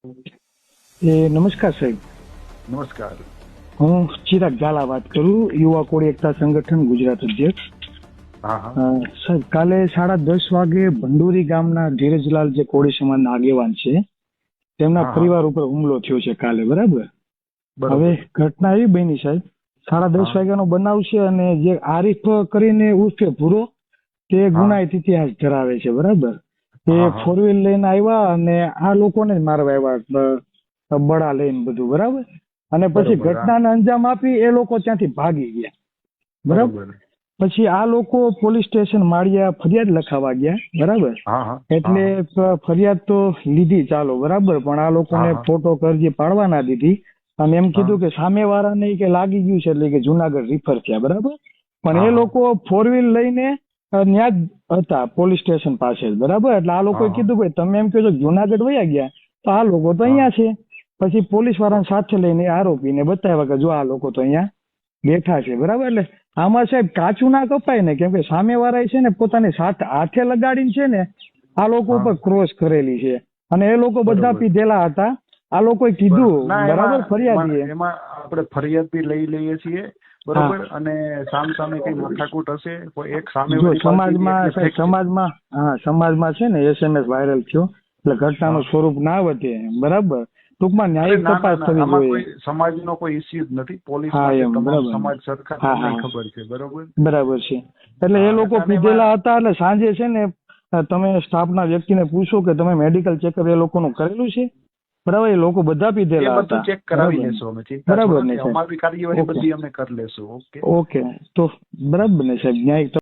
નમસ્કાર સાહેબ. નમસ્કાર. હું ચિરાગ ઝાલા વાત કરું, યુવા કોળી એકતા સંગઠન ગુજરાત અધ્યક્ષ. હા હા સાહેબ, કાલે 10:30 વાગે ભંડોરી ગામના ધીરજલાલ જે કોળી સમાજના આગેવાન છે તેમના હા. પરિવાર ઉપર હુમલો થયો છે કાલે, બરાબર? બરોબર. હવે ઘટના એવી બની સાહેબ, 10:30 હા. વાગ્યાનો બનાવ છે અને જે આરીફ કરીને ઉર્ફે ભૂરો તે હા. ગુનાહિત ઇતિહાસ ધરાવે છે, બરાબર? તે હા, હા. 4 વ્હીલ લઈને આવ્યા અને આ લોકોને જ મારવા આવ્યા, બળા લઈને બધું, બરાબર? અને પછી બરોબર. હા. ઘટનાને અંજામ આપી એ લોકો ત્યાંથી ભાગી ગયા, બરાબર? બરોબર. પછી આ લોકો પોલીસ સ્ટેશન માળિયા ફરિયાદ લખાવા ગયા, બરાબર? હા હા એટલે ફરિયાદ તો લીધી, ચાલો, બરાબર, પણ આ લોકોને હા. ફોટો કરજી પાડવા ના દીધી અને એમ હા. કીધું કે સામેવાળાને કે લાગી ગયું છે એટલે કે જુનાગઢ રિફર થયા, બરાબર? પણ હા, એ હા. લોકો 4 વ્હીલ લઈને ત્યાં જ હતા પોલીસ સ્ટેશન પાસે જ, બરાબર? એટલે આ લોકોએ હા. કીધું ભાઈ તમે એમ કહો છો જુનાગઢ વયા ગયા તો આ લોકો તો અહીંયા છે. પછી પોલીસ વાળાને સાથે લઈને આરોપીને બતાવ્યા કે જો આ લોકો તો અહીંયા બેઠા છે, બરાબર? એટલે આમાં સાહેબ કાચું ના કપાય ને, કેમ કે સામેવાળા છે ને પોતાની સાથે હાથે લગાડીને છે ને આ લોકો હા. ઉપર ક્રોસ કરેલી છે અને એ લોકો બધા બરોબર. પીધેલા હતા. આ લોકોએ બરોબર. કીધું, ના, બરાબર, એમાં ફરિયાદીએ. એમાં આપણે ફરિયાદ બી લઈ લઈએ છીએ. હા, બરોબર. અને સામે કઈ માથાકૂટ હશે કોઈ એક જો સામેવાળી પાર્ટી બી સમાજમાં એટલે સાહેબ, ફેંકશે. સમાજમાં છે ને SMS વાયરલ થયો એટલે ઘટનાનું હા. સ્વરૂપ ના વધે, બરાબર? ટૂંકમાં અરે ન્યાયિક ના ના તપાસ ના, થવી આમાં જોઈએ. કોઈ સમાજનો કોઈ ઇસ્યુ જ નથી. પોલીસ હા, માટે એમ, તમામ બરાબર ને? સમાજ સરખા, હા તમને હા, ખબર છે. બરોબર. બરાબર છે. એટલે એ હા. લોકો અને એમાં પીધેલા હતા એટલે સાંજે છે ને તમે સ્ટાફના વ્યક્તિને પૂછો કે તમે મેડિકલ ચેકઅપ એ લોકોનું કરેલું છે, બરાબર? એ લોકો બધા એ પીધેલા બધું હતા, ચેક કરાવી બરાબર ને? લેશું અમે, ચિંતા બરાબર છોડો ને ને, સાહેબ? અમારી કાર્યવાહી ઓકે બધી અમે કરી લેશું. ઓકે. ઓકે, તો બરાબર ને સાહેબ, ન્યાયિક